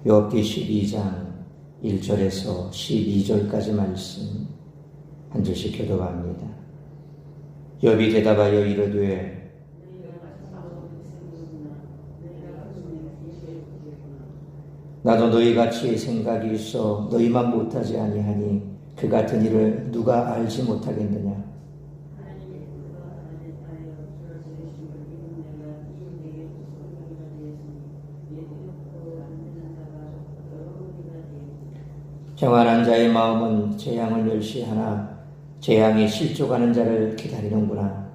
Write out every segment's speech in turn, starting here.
욥기 12장 1절에서 12절까지 말씀 한 절씩 교독합니다. 욥이 대답하여 이르되 나도 너희같이 생각이 있어 너희만 못하지 아니하니 그 같은 일을 누가 알지 못하겠느냐. 평안한 자의 마음은 재앙을 멸시하나 재앙이 실족하는 자를 기다리는구나.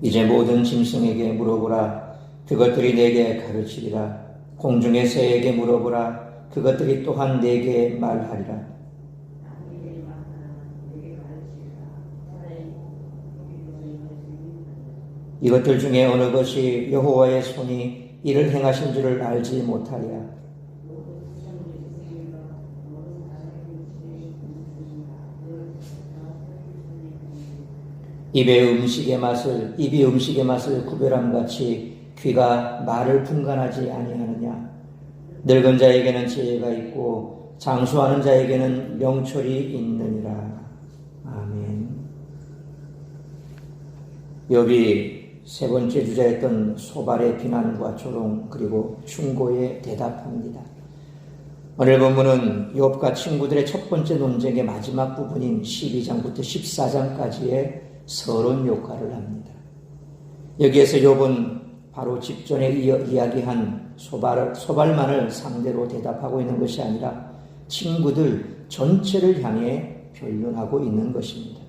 이제 모든 짐승에게 물어보라. 그것들이 내게 가르치리라. 공중의 새에게 물어보라. 그것들이 또한 내게 말하리라. 이것들 중에 어느 것이 여호와의 손이 이를 행하신 줄을 알지 못하랴. 입이 음식의 맛을 구별함같이 귀가 말을 분간하지 아니하느냐. 늙은 자에게는 지혜가 있고 장수하는 자에게는 명철이 있느니라. 아멘. 욥이 세 번째 주자였던 소발의 비난과 조롱 그리고 충고에 대답합니다. 오늘 본문은 욥과 친구들의 첫 번째 논쟁의 마지막 부분인 12장부터 14장까지의 서론 역할을 합니다. 여기에서 욥은 바로 직전에 이야기한 소발만을 상대로 대답하고 있는 것이 아니라 친구들 전체를 향해 변론하고 있는 것입니다.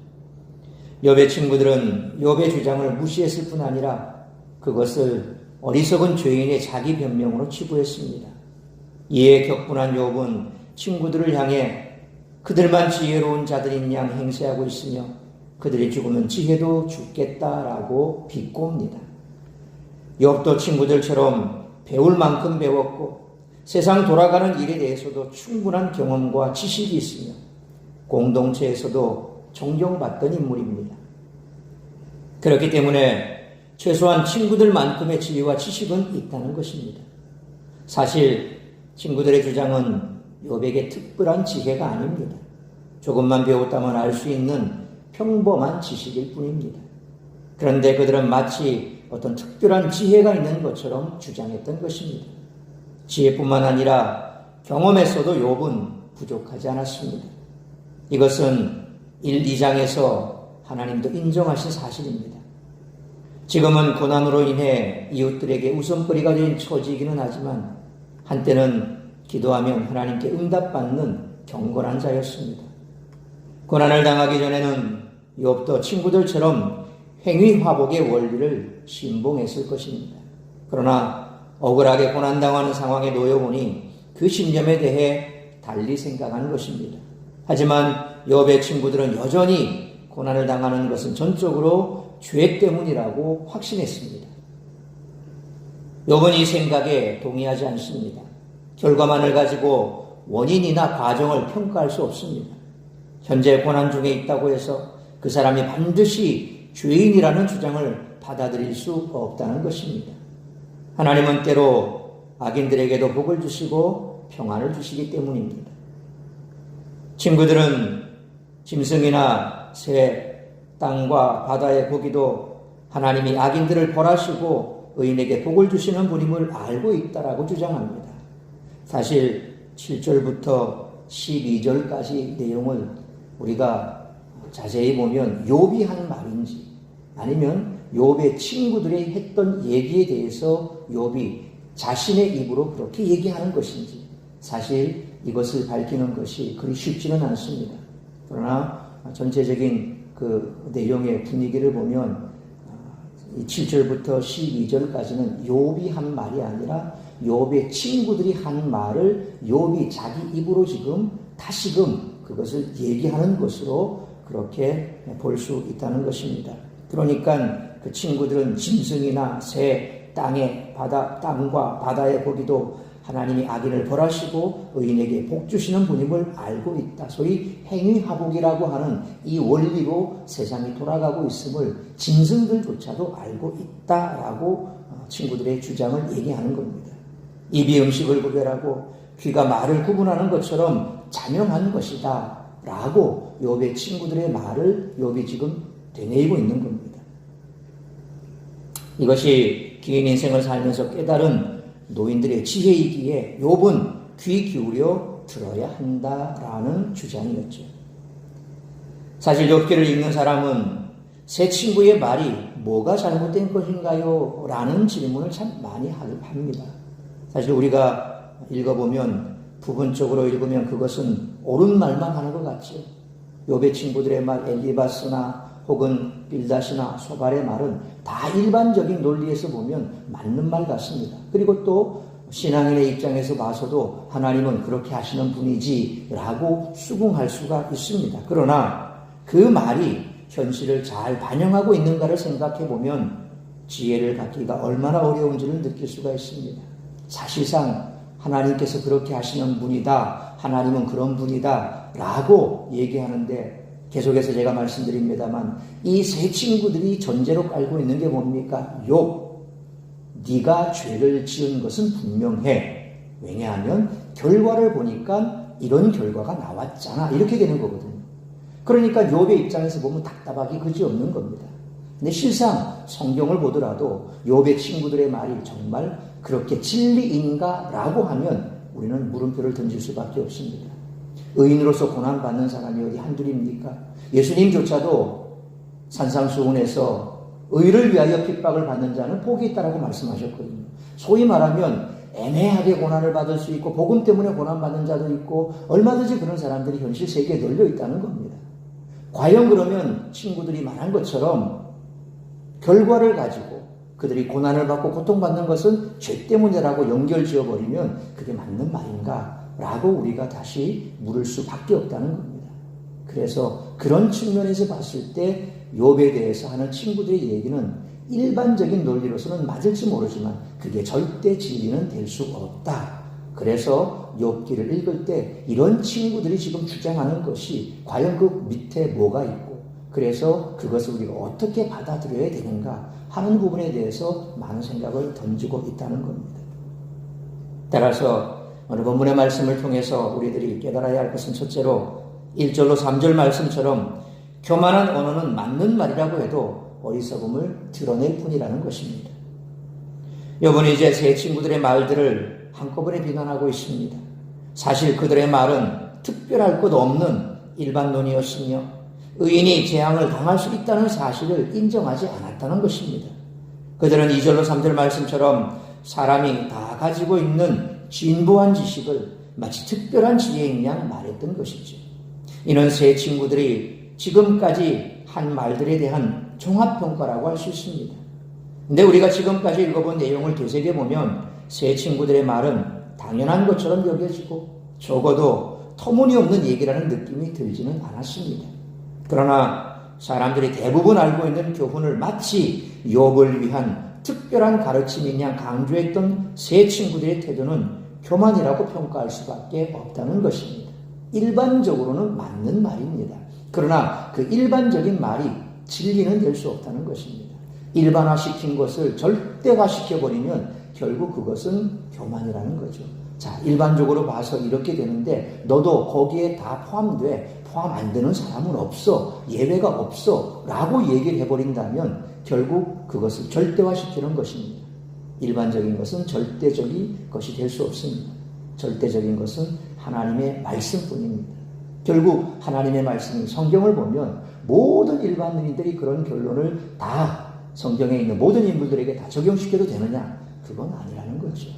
욥의 친구들은 욥의 주장을 무시했을 뿐 아니라 그것을 어리석은 죄인의 자기 변명으로 치부했습니다. 이에 격분한 욥은 친구들을 향해 그들만 지혜로운 자들인 양 행세하고 있으며 그들이 죽으면 지혜도 죽겠다라고 비꼬입니다. 욥도 친구들처럼 배울 만큼 배웠고 세상 돌아가는 일에 대해서도 충분한 경험과 지식이 있으며 공동체에서도 존경받던 인물입니다. 그렇기 때문에 최소한 친구들만큼의 지혜와 지식은 있다는 것입니다. 사실 친구들의 주장은 욥에게 특별한 지혜가 아닙니다. 조금만 배웠다면 알 수 있는 평범한 지식일 뿐입니다. 그런데 그들은 마치 어떤 특별한 지혜가 있는 것처럼 주장했던 것입니다. 지혜뿐만 아니라 경험에서도 욥은 부족하지 않았습니다. 이것은 1, 2장에서 하나님도 인정하신 사실입니다. 지금은 고난으로 인해 이웃들에게 웃음거리가 된 처지이기는 하지만 한때는 기도하면 하나님께 응답받는 경건한 자였습니다. 고난을 당하기 전에는 욥도 친구들처럼 행위화복의 원리를 신봉했을 것입니다. 그러나 억울하게 고난당하는 상황에 놓여보니 그 신념에 대해 달리 생각하는 것입니다. 하지만 욥의 친구들은 여전히 고난을 당하는 것은 전적으로 죄 때문이라고 확신했습니다. 욥은 이 생각에 동의하지 않습니다. 결과만을 가지고 원인이나 과정을 평가할 수 없습니다. 현재 고난 중에 있다고 해서 그 사람이 반드시 죄인이라는 주장을 받아들일 수 없다는 것입니다. 하나님은 때로 악인들에게도 복을 주시고 평안을 주시기 때문입니다. 친구들은 짐승이나 새, 땅과 바다의 고기도 하나님이 악인들을 벌하시고 의인에게 복을 주시는 분임을 알고 있다라고 주장합니다. 사실 7절부터 12절까지 내용을 우리가 자세히 보면 욥이 한 말인지 아니면 욥의 친구들이 했던 얘기에 대해서 욥이 자신의 입으로 그렇게 얘기하는 것인지 사실 이것을 밝히는 것이 그리 쉽지는 않습니다. 그러나 전체적인 그 내용의 분위기를 보면 7절부터 12절까지는 욥이 한 말이 아니라 욥의 친구들이 한 말을 욥이 자기 입으로 지금 다시금 그것을 얘기하는 것으로 그렇게 볼 수 있다는 것입니다. 그러니까 그 친구들은 짐승이나 새, 땅과 바다의 고기도 하나님이 악인을 벌하시고 의인에게 복 주시는 분임을 알고 있다. 소위 행위화복이라고 하는 이 원리로 세상이 돌아가고 있음을 짐승들조차도 알고 있다라고 친구들의 주장을 얘기하는 겁니다. 입이 음식을 구별하고 귀가 말을 구분하는 것처럼 자명한 것이다 라고 욥의 친구들의 말을 욥이 지금 되뇌이고 있는 겁니다. 이것이 긴 인생을 살면서 깨달은 노인들의 지혜이기에 욥은 귀 기울여 들어야 한다라는 주장이었죠. 사실 욥기를 읽는 사람은 새 친구의 말이 뭐가 잘못된 것인가요? 라는 질문을 참 많이 합니다. 사실 우리가 읽어보면 부분적으로 읽으면 그것은 옳은 말만 하는 것 같죠. 욥의 친구들의 말 엘리바스나 혹은 빌닷이나 소발의 말은 다 일반적인 논리에서 보면 맞는 말 같습니다. 그리고 또 신앙인의 입장에서 봐서도 하나님은 그렇게 하시는 분이지 라고 수긍할 수가 있습니다. 그러나 그 말이 현실을 잘 반영하고 있는가를 생각해 보면 지혜를 갖기가 얼마나 어려운지를 느낄 수가 있습니다. 사실상 하나님께서 그렇게 하시는 분이다, 하나님은 그런 분이다 라고 얘기하는데 계속해서 제가 말씀드립니다만 이 세 친구들이 전제로 깔고 있는 게 뭡니까? 욥, 네가 죄를 지은 것은 분명해. 왜냐하면 결과를 보니까 이런 결과가 나왔잖아. 이렇게 되는 거거든요. 그러니까 욥의 입장에서 보면 답답하기 그지없는 겁니다. 근데 실상 성경을 보더라도 욥의 친구들의 말이 정말 그렇게 진리인가? 라고 하면 우리는 물음표를 던질 수밖에 없습니다. 의인으로서 고난받는 사람이 어디 한둘입니까? 예수님조차도 산상수훈에서 의를 위하여 핍박을 받는 자는 복이 있다라고 말씀하셨거든요. 소위 말하면 애매하게 고난을 받을 수 있고 복음 때문에 고난받는 자도 있고 얼마든지 그런 사람들이 현실 세계에 널려 있다는 겁니다. 과연 그러면 친구들이 말한 것처럼 결과를 가지고 그들이 고난을 받고 고통받는 것은 죄 때문이라고 연결 지어버리면 그게 맞는 말인가? 라고 우리가 다시 물을 수밖에 없다는 겁니다. 그래서 그런 측면에서 봤을 때 욥에 대해서 하는 친구들의 얘기는 일반적인 논리로서는 맞을지 모르지만 그게 절대 진리는 될 수 없다. 그래서 욥기를 읽을 때 이런 친구들이 지금 주장하는 것이 과연 그 밑에 뭐가 있고 그래서 그것을 우리가 어떻게 받아들여야 되는가 하는 부분에 대해서 많은 생각을 던지고 있다는 겁니다. 따라서 오늘 본문의 말씀을 통해서 우리들이 깨달아야 할 것은 첫째로 1절로 3절 말씀처럼 교만한 언어는 맞는 말이라고 해도 어리석음을 드러낼 뿐이라는 것입니다. 욥은 이제 세 친구들의 말들을 한꺼번에 비난하고 있습니다. 사실 그들의 말은 특별할 것 없는 일반론이었으며 의인이 재앙을 당할 수 있다는 사실을 인정하지 않았다는 것입니다. 그들은 2절로 3절 말씀처럼 사람이 다 가지고 있는 진보한 지식을 마치 특별한 지혜인 양 말했던 것이죠. 이는 세 친구들이 지금까지 한 말들에 대한 종합평가라고 할 수 있습니다. 근데 우리가 지금까지 읽어본 내용을 되새겨보면 세 친구들의 말은 당연한 것처럼 여겨지고 적어도 터무니없는 얘기라는 느낌이 들지는 않았습니다. 그러나 사람들이 대부분 알고 있는 교훈을 마치 욥을 위한 특별한 가르침인 양 강조했던 세 친구들의 태도는 교만이라고 평가할 수밖에 없다는 것입니다. 일반적으로는 맞는 말입니다. 그러나 그 일반적인 말이 진리는 될 수 없다는 것입니다. 일반화시킨 것을 절대화시켜버리면 결국 그것은 교만이라는 거죠. 자, 일반적으로 봐서 이렇게 되는데 너도 거기에 다 포함돼. 포함 안 되는 사람은 없어. 예외가 없어. 라고 얘기를 해버린다면 결국 그것을 절대화시키는 것입니다. 일반적인 것은 절대적인 것이 될 수 없습니다. 절대적인 것은 하나님의 말씀뿐입니다. 결국 하나님의 말씀인 성경을 보면 모든 일반인들이 그런 결론을 다 성경에 있는 모든 인물들에게 다 적용시켜도 되느냐? 그건 아니라는 거죠.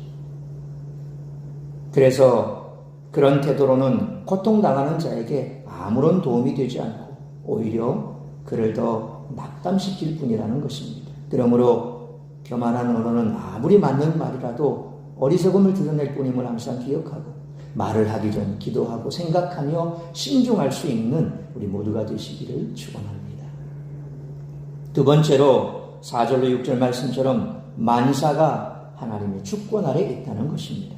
그래서 그런 태도로는 고통당하는 자에게 아무런 도움이 되지 않고 오히려 그를 더 낙담시킬 뿐이라는 것입니다. 그러므로 교만한 언어는 아무리 맞는 말이라도 어리석음을 드러낼 뿐임을 항상 기억하고 말을 하기 전 기도하고 생각하며 신중할 수 있는 우리 모두가 되시기를 축원합니다. 두 번째로 4절로 6절 말씀처럼 만사가 하나님의 주권 아래 있다는 것입니다.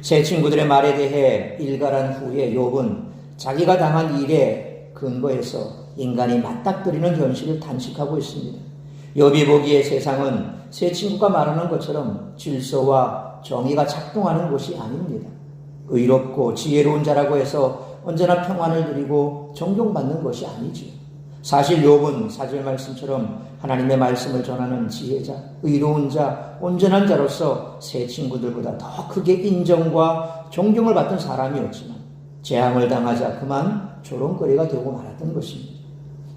새 친구들의 말에 대해 일갈한 후에 욥은 자기가 당한 일에 근거해서 인간이 맞닥뜨리는 현실을 단식하고 있습니다. 욥이 보기에 세상은 새 친구가 말하는 것처럼 질서와 정의가 작동하는 곳이 아닙니다. 의롭고 지혜로운 자라고 해서 언제나 평안을 누리고 존경받는 것이 아니지요. 사실 욥은 4절 말씀처럼 하나님의 말씀을 전하는 지혜자, 의로운 자, 온전한 자로서 새 친구들보다 더 크게 인정과 존경을 받던 사람이었지만 재앙을 당하자 그만 조롱거리가 되고 말았던 것입니다.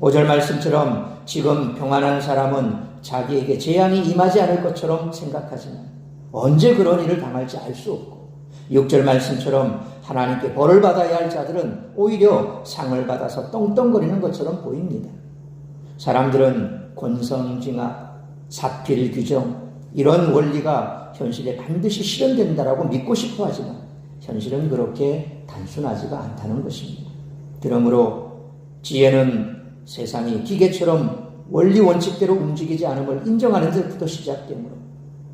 5절 말씀처럼 지금 평안한 사람은 자기에게 재앙이 임하지 않을 것처럼 생각하지만 언제 그런 일을 당할지 알 수 없고 6절 말씀처럼 하나님께 벌을 받아야 할 자들은 오히려 상을 받아서 떵떵거리는 것처럼 보입니다. 사람들은 권선징악, 사필규정 이런 원리가 현실에 반드시 실현된다라고 믿고 싶어 하지만 현실은 그렇게 단순하지가 않다는 것입니다. 그러므로 지혜는 세상이 기계처럼 원리 원칙대로 움직이지 않음을 인정하는 데부터 시작되므로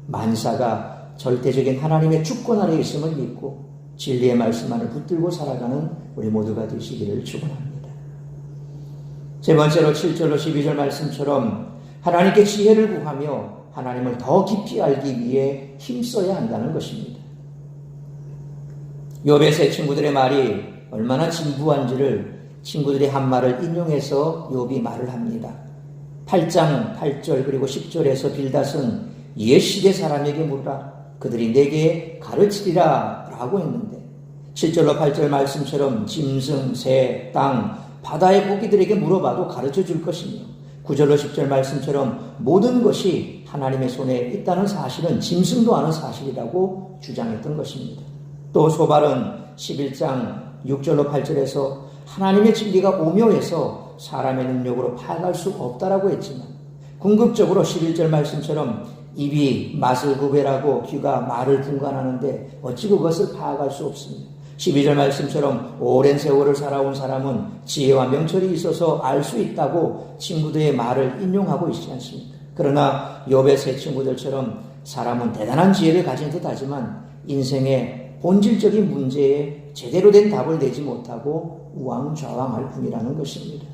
만사가 절대적인 하나님의 주권 아래에 있음을 믿고 진리의 말씀만을 붙들고 살아가는 우리 모두가 되시기를 축원합니다. 세 번째로 7절로 12절 말씀처럼 하나님께 지혜를 구하며 하나님을 더 깊이 알기 위해 힘써야 한다는 것입니다. 욥의 세 친구들의 말이 얼마나 진부한지를 친구들이 한 말을 인용해서 욥이 말을 합니다. 8장 8절 그리고 10절에서 빌닷은 옛 시대 사람에게 물으라 그들이 내게 가르치리라 라고 했는데 7절로 8절 말씀처럼 짐승, 새, 땅, 바다의 고기들에게 물어봐도 가르쳐 줄 것이며 9절로 10절 말씀처럼 모든 것이 하나님의 손에 있다는 사실은 짐승도 아는 사실이라고 주장했던 것입니다. 또 소발은 11장 6절로 8절에서 하나님의 진리가 오묘해서 사람의 능력으로 파악할 수 없다라고 했지만 궁극적으로 11절 말씀처럼 입이 맛을 구별하고 귀가 말을 분간하는데 어찌 그것을 파악할 수 없습니다. 12절 말씀처럼 오랜 세월을 살아온 사람은 지혜와 명철이 있어서 알 수 있다고 친구들의 말을 인용하고 있지 않습니까? 그러나 욥의 세 친구들처럼 사람은 대단한 지혜를 가진 듯하지만 인생의 본질적인 문제에 제대로 된 답을 내지 못하고 우왕좌왕할 뿐이라는 것입니다.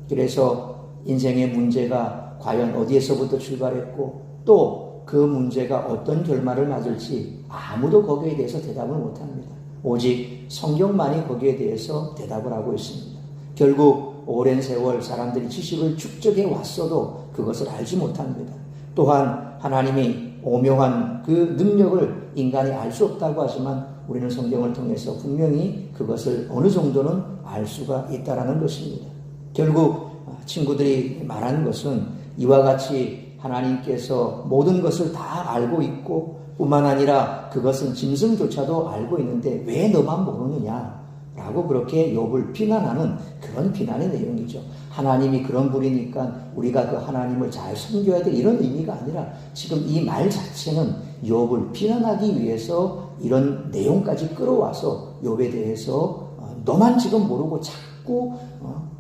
그래서 인생의 문제가 과연 어디에서부터 출발했고 또 그 문제가 어떤 결말을 맞을지 아무도 거기에 대해서 대답을 못합니다. 오직 성경만이 거기에 대해서 대답을 하고 있습니다. 결국 오랜 세월 사람들이 지식을 축적해 왔어도 그것을 알지 못합니다. 또한 하나님이 오묘한 그 능력을 인간이 알 수 없다고 하지만 우리는 성경을 통해서 분명히 그것을 어느 정도는 알 수가 있다라는 것입니다. 결국 친구들이 말하는 것은 이와 같이 하나님께서 모든 것을 다 알고 있고 뿐만 아니라 그것은 짐승조차도 알고 있는데 왜 너만 모르느냐 라고 그렇게 욥을 비난하는 그런 비난의 내용이죠. 하나님이 그런 분이니까 우리가 그 하나님을 잘 섬겨야 돼 이런 의미가 아니라 지금 이 말 자체는 욥을 비난하기 위해서 이런 내용까지 끌어와서 욥에 대해서 너만 지금 모르고 자꾸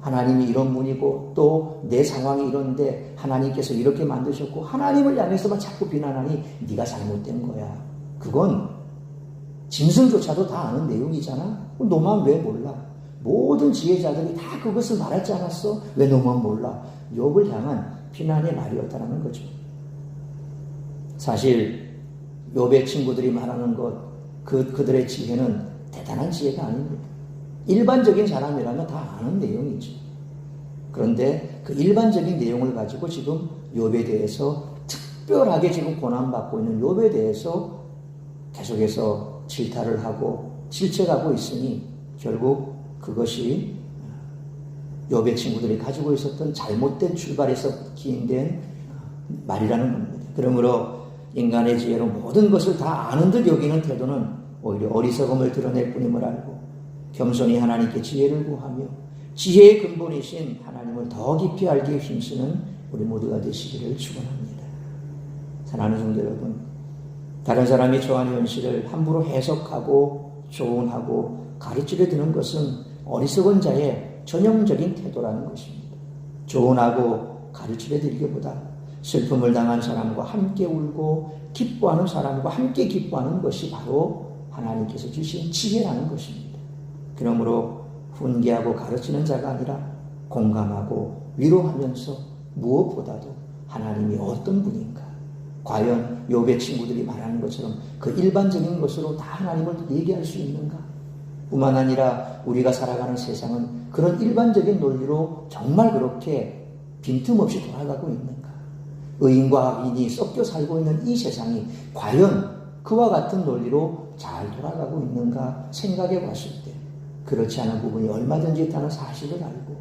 하나님이 이런 분이고 또 내 상황이 이런데 하나님께서 이렇게 만드셨고 하나님을 향해서만 자꾸 비난하니 네가 잘못된 거야. 그건 짐승조차도 다 아는 내용이잖아. 너만 왜 몰라? 모든 지혜자들이 다 그것을 말하지 않았어? 왜 너만 몰라? 욥을 향한 비난의 말이었다는 거죠. 사실 욥의 친구들이 말하는 것, 그들의 지혜는 대단한 지혜가 아닙니다. 일반적인 사람이라면 다 아는 내용이죠. 그런데 그 일반적인 내용을 가지고 지금 욥에 대해서 특별하게 지금 고난받고 있는 욥에 대해서 계속해서 질타를 하고 질책하고 있으니 결국 그것이 욥의 친구들이 가지고 있었던 잘못된 출발에서 기인된 말이라는 겁니다. 그러므로 인간의 지혜로 모든 것을 다 아는 듯 여기는 태도는 오히려 어리석음을 드러낼 뿐임을 알고 겸손히 하나님께 지혜를 구하며 지혜의 근본이신 하나님을 더 깊이 알기에 힘쓰는 우리 모두가 되시기를 축원합니다. 사랑하는 성도 여러분, 다른 사람이 처한 현실을 함부로 해석하고 조언하고 가르치려 드는 것은 어리석은 자의 전형적인 태도라는 것입니다. 조언하고 가르치려 들기보다 슬픔을 당한 사람과 함께 울고 기뻐하는 사람과 함께 기뻐하는 것이 바로 하나님께서 주신 지혜라는 것입니다. 그러므로 훈계하고 가르치는 자가 아니라 공감하고 위로하면서 무엇보다도 하나님이 어떤 분인가, 과연 욥의 친구들이 말하는 것처럼 그 일반적인 것으로 다 하나님을 얘기할 수 있는가? 뿐만 아니라 우리가 살아가는 세상은 그런 일반적인 논리로 정말 그렇게 빈틈없이 돌아가고 있는가? 의인과 악인이 섞여 살고 있는 이 세상이 과연 그와 같은 논리로 잘 돌아가고 있는가 생각해 봤을 때 그렇지 않은 부분이 얼마든지 있다는 사실을 알고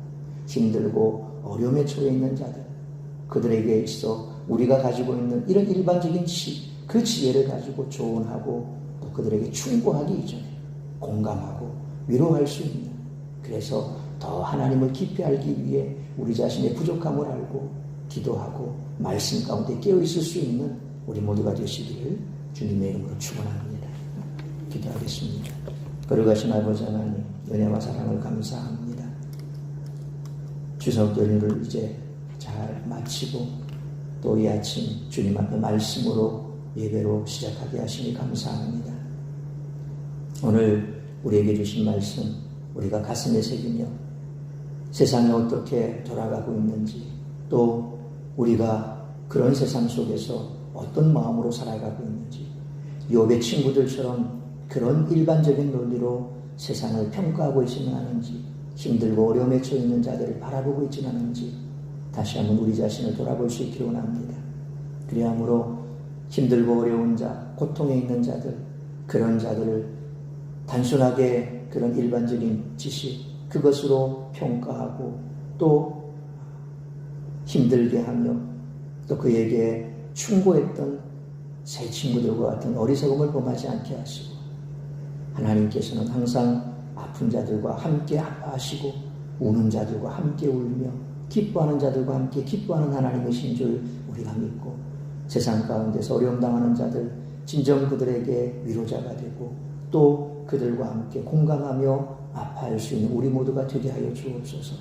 힘들고 어려움에 처해 있는 자들, 그들에게 있어 우리가 가지고 있는 이런 일반적인 그 지혜를 가지고 조언하고 또 그들에게 충고하기 이전에 공감하고 위로할 수 있는, 그래서 더 하나님을 깊이 알기 위해 우리 자신의 부족함을 알고 기도하고 말씀 가운데 깨어있을 수 있는 우리 모두가 되시기를 주님의 이름으로 축원합니다. 기도하겠습니다. 거룩하신 아버지 하나님, 은혜와 사랑을 감사합니다. 추석 연휴를 이제 잘 마치고 또 이 아침 주님 앞에 말씀으로 예배로 시작하게 하시니 감사합니다. 오늘 우리에게 주신 말씀 우리가 가슴에 새기며 세상이 어떻게 돌아가고 있는지, 또 우리가 그런 세상 속에서 어떤 마음으로 살아가고 있는지, 욥의 친구들처럼 그런 일반적인 논리로 세상을 평가하고 있지는 않은지, 힘들고 어려움에 처해 있는 자들을 바라보고 있지는 않은지 다시 한번 우리 자신을 돌아볼 수 있기를 원합니다. 그리하므로 힘들고 어려운 자, 고통에 있는 자들, 그런 자들을 단순하게 그런 일반적인 지식, 그것으로 평가하고 또 힘들게 하며 또 그에게 충고했던 새 친구들과 같은 어리석음을 범하지 않게 하시고, 하나님께서는 항상 아픈 자들과 함께 아파하시고 우는 자들과 함께 울며 기뻐하는 자들과 함께 기뻐하는 하나님이신 줄 우리가 믿고, 세상 가운데서 어려움 당하는 자들 진정 그들에게 위로자가 되고 또 그들과 함께 공감하며 아파할 수 있는 우리 모두가 되게 하여 주옵소서.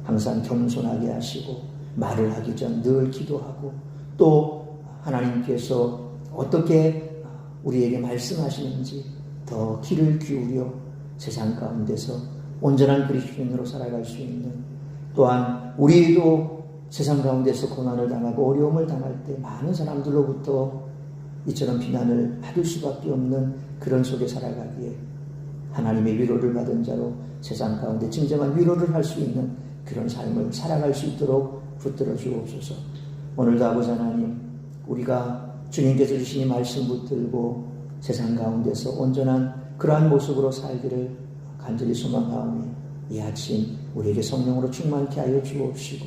항상 겸손하게 하시고 말을 하기 전 늘 기도하고 또 하나님께서 어떻게 우리에게 말씀하시는지 더 귀를 기울여 세상 가운데서 온전한 그리스도인으로 살아갈 수 있는, 또한 우리도 세상 가운데서 고난을 당하고 어려움을 당할 때 많은 사람들로부터 이처럼 비난을 받을 수밖에 없는 그런 속에 살아가기에 하나님의 위로를 받은 자로 세상 가운데 진정한 위로를 할 수 있는 그런 삶을 살아갈 수 있도록 붙들어 주옵소서. 오늘도 아버지 하나님, 우리가 주님께서 주신 이 말씀 붙들고 세상 가운데서 온전한 그러한 모습으로 살기를 간절히 소망하오니 이 아침 우리에게 성령으로 충만케 하여 주옵시고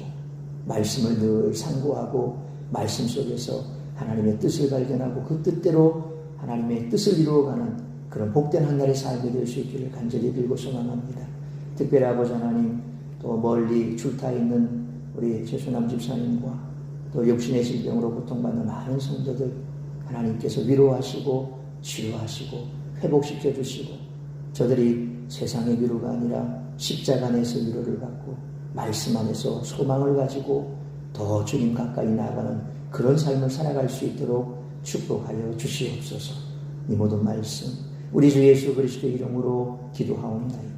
말씀을 늘 상고하고 말씀 속에서 하나님의 뜻을 발견하고 그 뜻대로 하나님의 뜻을 이루어가는 그런 복된 한 날의 삶이 될 수 있기를 간절히 빌고 소망합니다. 특별히 아버지 하나님, 또 멀리 줄타 있는 우리 최순남 집사님과 또 육신의 질병으로 고통받는 많은 성도들 하나님께서 위로하시고 치유하시고 회복시켜 주시고, 저들이 세상의 위로가 아니라 십자가 안에서 위로를 받고 말씀 안에서 소망을 가지고 더 주님 가까이 나아가는 그런 삶을 살아갈 수 있도록 축복하여 주시옵소서. 이 모든 말씀 우리 주 예수 그리스도의 이름으로 기도하옵나이다.